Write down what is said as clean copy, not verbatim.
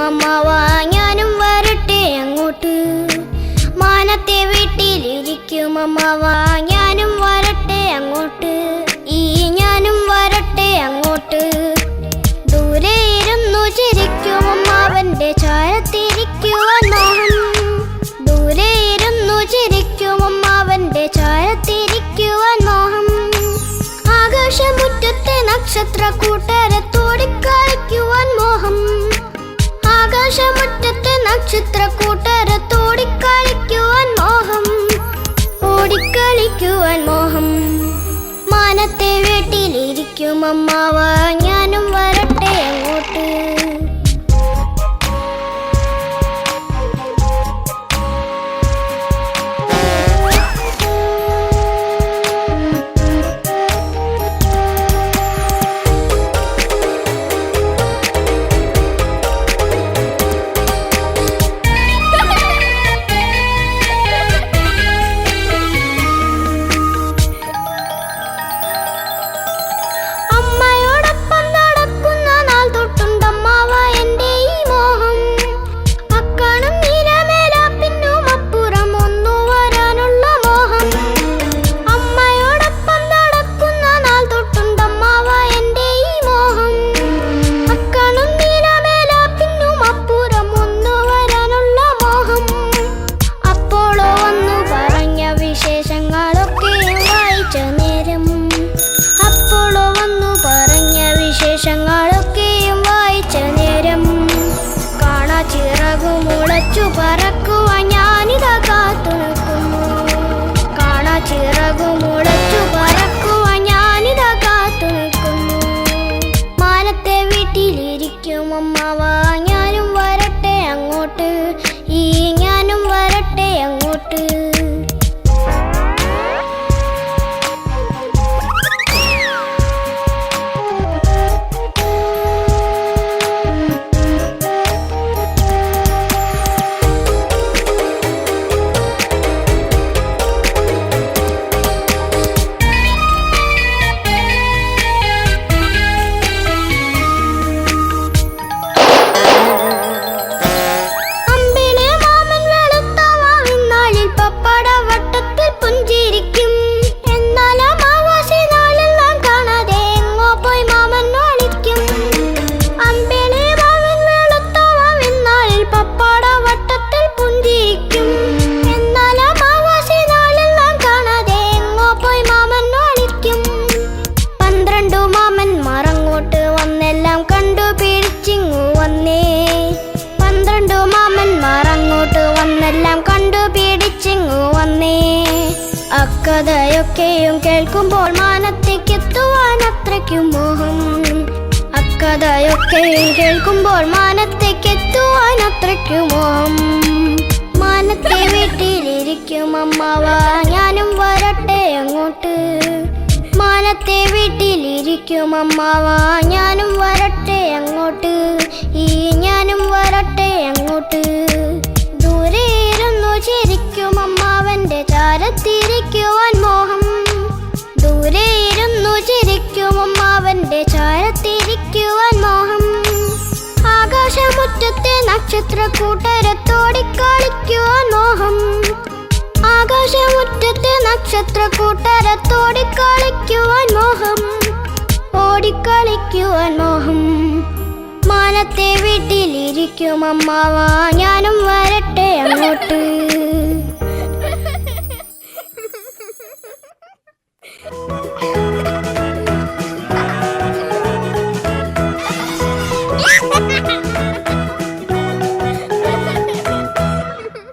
അമ്മാവാ ഞാനും വരട്ടെ അങ്ങോട്ട്. മാനത്തെ വീട്ടിലിരിക്കും അമ്മാവാ ഞാനും വരട്ടെ അങ്ങോട്ട്. ഞാനും വരട്ടെ അങ്ങോട്ട്. ദൂരെ ഇരുന്നു ചിരിക്കും അമ്മാവന്റെ ചാരത്തിരിക്കുവാൻ മോഹം. ദൂരെ ഇരുന്നു ചിരിക്കും അമ്മാവന്റെ ചാരത്തിരിക്കുവാൻ മോഹം. ആകാശമുറ്റത്തെ നക്ഷത്ര കൂട്ടരത്തോടിക്കളിക്കുവാൻ മോഹം. ആകാശമുറ്റത്തെ നക്ഷത്ര കൂട്ടരത്തോടിക്കളിക്കുവാൻ മോഹം. ഓടിക്കളിക്കുവാൻ മോഹം. മാനത്തെ വീട്ടിലിരിക്കും അമ്മാവാ ഞാനും വരട്ടെ അങ്ങോട്ട്. ൊക്കെയും വായിച്ച നേരം കാണാ ചിറകുമുളച്ചു പറക്കുവാൻ ഞാനിതാ കാത്തു നിൽക്കുന്നു. കാണാ ചിറകുമുളച്ചു പറക്കുവാൻ ഞാനിതാ കാത്തു നിൽക്കുന്നു. മാനത്തെ വീട്ടിലിരിക്കും അമ്മാവാ ഞാനും വരട്ടെ അങ്ങോട്ട്. ഞാനും വരട്ടെ അങ്ങോട്ട്. അക്കഥയൊക്കെയും കേൾക്കുമ്പോൾ മാനത്തേക്കെത്തുവാൻ അത്രയ്ക്കും മോഹം. അക്കഥയൊക്കെയും കേൾക്കുമ്പോൾ മാനത്തേക്കെത്തുവാൻ അത്രയ്ക്കും മോഹം. മാനത്തെ വീട്ടിലിരിക്കും അമ്മാവാ ഞാനും വരട്ടെ അങ്ങോട്ട്. മാനത്തെ വീട്ടിലിരിക്കും അമ്മാവാ ഞാനും വരട്ടെ അങ്ങോട്ട്. ഞാനും വരട്ടെ അങ്ങോട്ട്. ദൂരെ ഇരുന്നു ചിരിക്കും അമ്മാവന്റെ ചാരത്തിരിക്കുവാൻ മോഹം. ദൂരെ ഇരുന്നു ചിരിക്കും അമ്മാവന്റെ ചാരത്തിരിക്കുവാൻ മോഹം. ആകാശമുറ്റത്തെ നക്ഷത്ര കൂട്ടരത്തോടിക്കളിക്കുവാൻ മോഹം. ആകാശമുറ്റത്തെ നക്ഷത്ര കൂട്ടരത്തോടിക്കളിക്കുവാൻ മോഹം. ഓടിക്കളിക്കുവാൻ മോഹം. മാനത്തെ വീട്ടിലിരിക്കും അമ്മാവാ ഞാനും